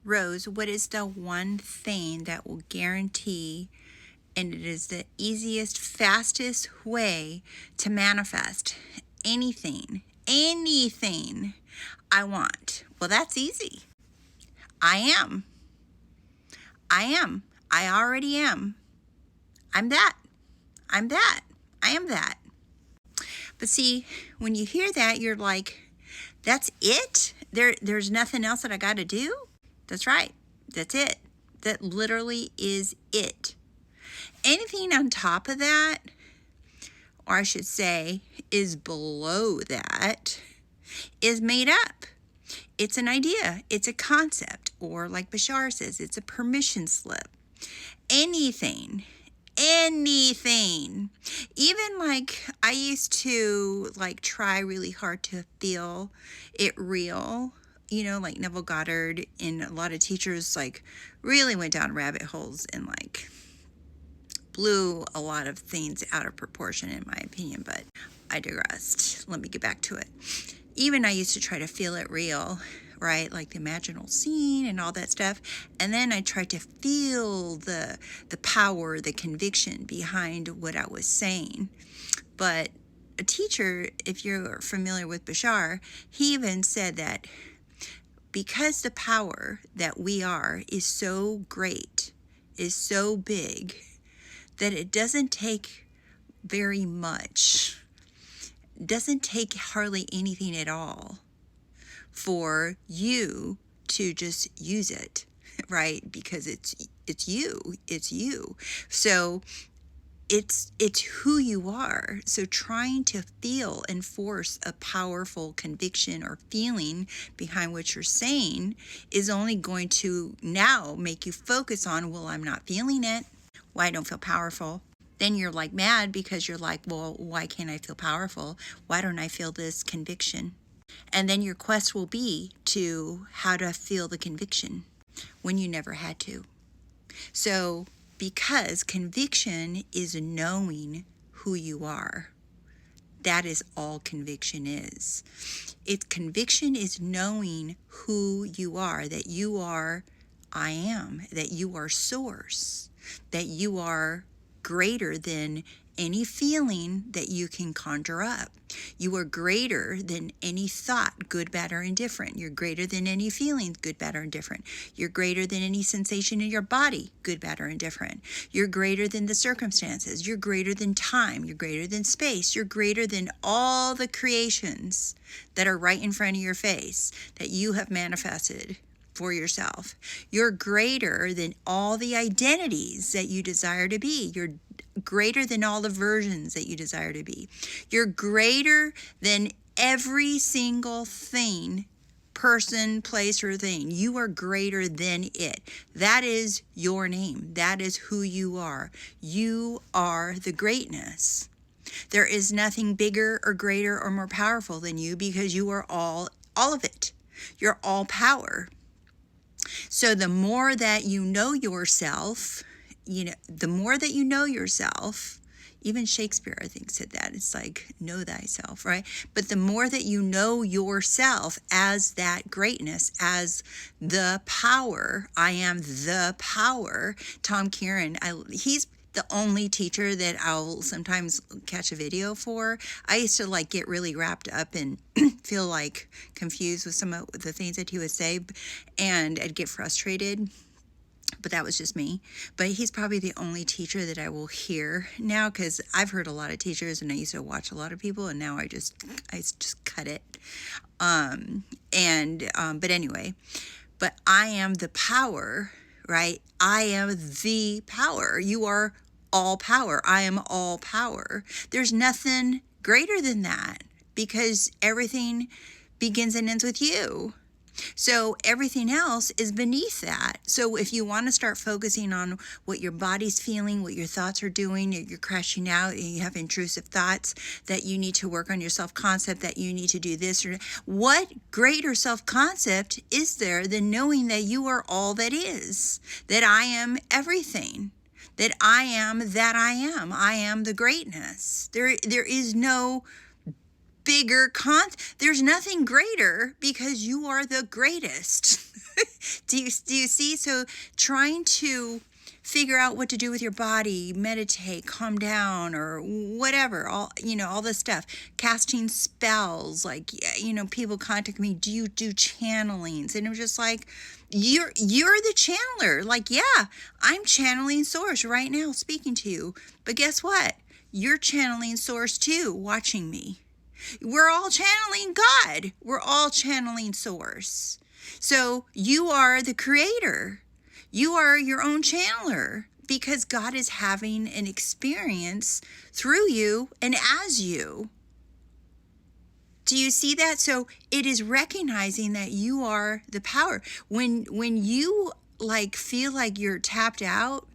Rose, what is the one thing that will guarantee, and it is the easiest, fastest way to manifest anything I want? Well, that's easy. I am. I already am. I'm that. I'm that. I am that. But see, when you hear that, you're like, that's it? There's nothing else that I got to do? That's right. That's it. That literally is it. Anything on top of that, or I should say, is below that, is made up. It's an idea. It's a concept. Or like Bashar says, it's a permission slip. Anything. Even like I used to like try really hard to feel it real, like Neville Goddard and a lot of teachers like really went down rabbit holes and like blew a lot of things out of proportion in my opinion, but I digressed. Let me get back to it. Even I used to try to feel it real, right? Like the imaginal scene and all that stuff. And then I tried to feel the power, the conviction behind what I was saying. But a teacher, if you're familiar with Bashar, he even said that because the power that we are is so great, is so big, that it doesn't take very much. It doesn't take hardly anything at all for you to just use it, right? Because it's you. So it's who you are. So trying to feel and force a powerful conviction or feeling behind what you're saying is only going to now make you focus on, well, I'm not feeling it. Well, I don't feel powerful. Then you're like mad because you're like, well, why can't I feel powerful? Why don't I feel this conviction? And then your quest will be to how to feel the conviction when you never had to. So because conviction is knowing who you are. That is all conviction is. Conviction is knowing who you are, that you are I am, that you are source, that you are greater than any feeling that you can conjure up. You are greater than any thought, good, bad, or indifferent. You're greater than any feeling, good, bad, or indifferent. You're greater than any sensation in your body, good, bad, or indifferent. You're greater than the circumstances. You're greater than time. You're greater than space. You're greater than all the creations that are right in front of your face that you have manifested for yourself. You're greater than all the identities that you desire to be. You're greater than all the versions that you desire to be. You're greater than every single thing, person, place, or thing. You are greater than it. That is your name. That is who you are. You are the greatness. There is nothing bigger or greater or more powerful than you because you are all of it. You're all power. So the more that you know yourself, the more that you know yourself, even Shakespeare, I think, said that. It's like, know thyself, right? But the more that you know yourself as that greatness, as the power, I am the power. Tom Kieran, he's the only teacher that I'll sometimes catch a video for. I used to like get really wrapped up and feel like confused with some of the things that he would say, and I'd get frustrated. But that was just me. But he's probably the only teacher that I will hear now, because I've heard a lot of teachers and I used to watch a lot of people, and now I just cut it. But anyway, but I am the power, right? I am the power. You are all power. I am all power. There's nothing greater than that, because everything begins and ends with you. So everything else is beneath that. So if you want to start focusing on what your body's feeling, what your thoughts are doing, you're crashing out, and you have intrusive thoughts, that you need to work on your self-concept, that you need to do this, or what greater self-concept is there than knowing that you are all that is, that I am everything, that I am that I am the greatness. There is no bigger there's nothing greater because you are the greatest. do you see? So trying to figure out what to do with your body, meditate, calm down, or whatever, all this stuff, casting spells, like, people contact me, do you do channelings? And it was just like, you're the channeler. Like, yeah, I'm channeling source right now speaking to you, but guess what? You're channeling source too, watching me. We're all channeling God. We're all channeling source. So you are the creator. You are your own channeler because God is having an experience through you and as you. Do you see that? So it is recognizing that you are the power. When you feel like you're tapped out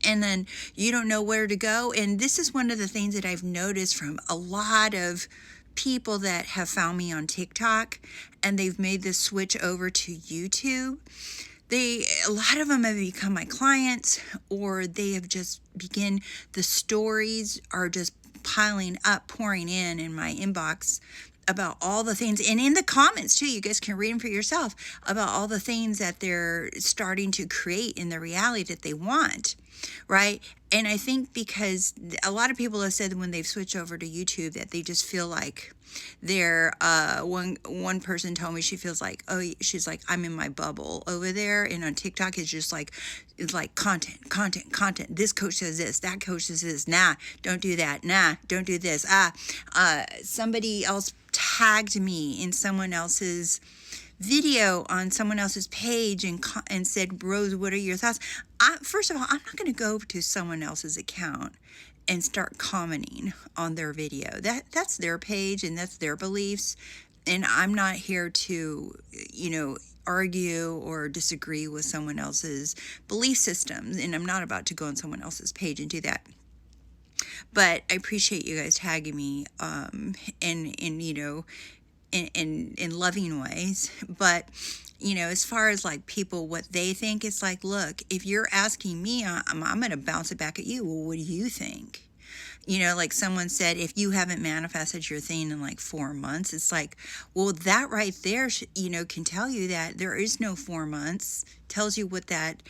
and then you don't know where to go, and this is one of the things that I've noticed from a lot of people that have found me on TikTok and they've made the switch over to YouTube. A lot of them have become my clients, or they have just the stories are just piling up, pouring in my inbox about all the things, and in the comments too, you guys can read them for yourself, about all the things that they're starting to create in the reality that they want, right? And I think because a lot of people have said when they've switched over to YouTube that they just feel like they're one person told me she feels like, she's like, I'm in my bubble over there, and on TikTok it's just like, it's like content. This coach says this, that coach says this. Nah, don't do that. Nah, don't do this. Somebody else tagged me in someone else's video on someone else's page and said, Rose, what are your thoughts? First of all, I'm not going to go to someone else's account and start commenting on their video. That's their page and that's their beliefs, and I'm not here to argue or disagree with someone else's belief systems, and I'm not about to go on someone else's page and do that. But I appreciate you guys tagging me in loving ways. But as far as like people, what they think, it's like, look, if you're asking me, I'm going to bounce it back at you. Well, what do you think? Like someone said, if you haven't manifested your thing in like 4 months, it's like, well, that right there, can tell you that there is no 4 months, tells you what that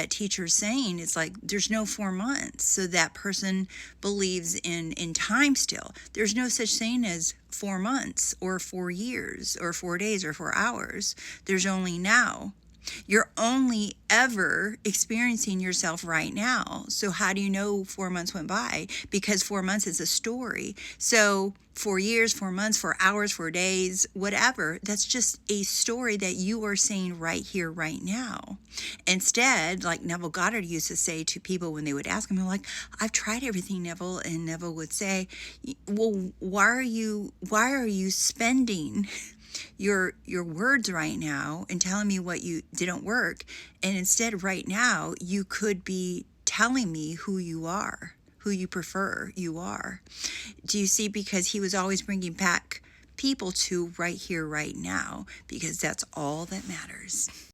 teacher's saying. It's like, there's no 4 months. So that person believes in time still. There's no such thing as 4 months or 4 years or 4 days or 4 hours. There's only now. You're only ever experiencing yourself right now. So how do you know 4 months went by? Because 4 months is a story. So 4 years, 4 months, 4 hours, 4 days, whatever, that's just a story that you are saying right here, right now. Instead, like Neville Goddard used to say to people when they would ask him, like, I've tried everything, Neville. And Neville would say, well, why are you spending your words right now and telling me what you didn't work, and instead right now you could be telling me who you are, who you prefer you are. Do you see? Because he was always bringing back people to right here, right now, because that's all that matters.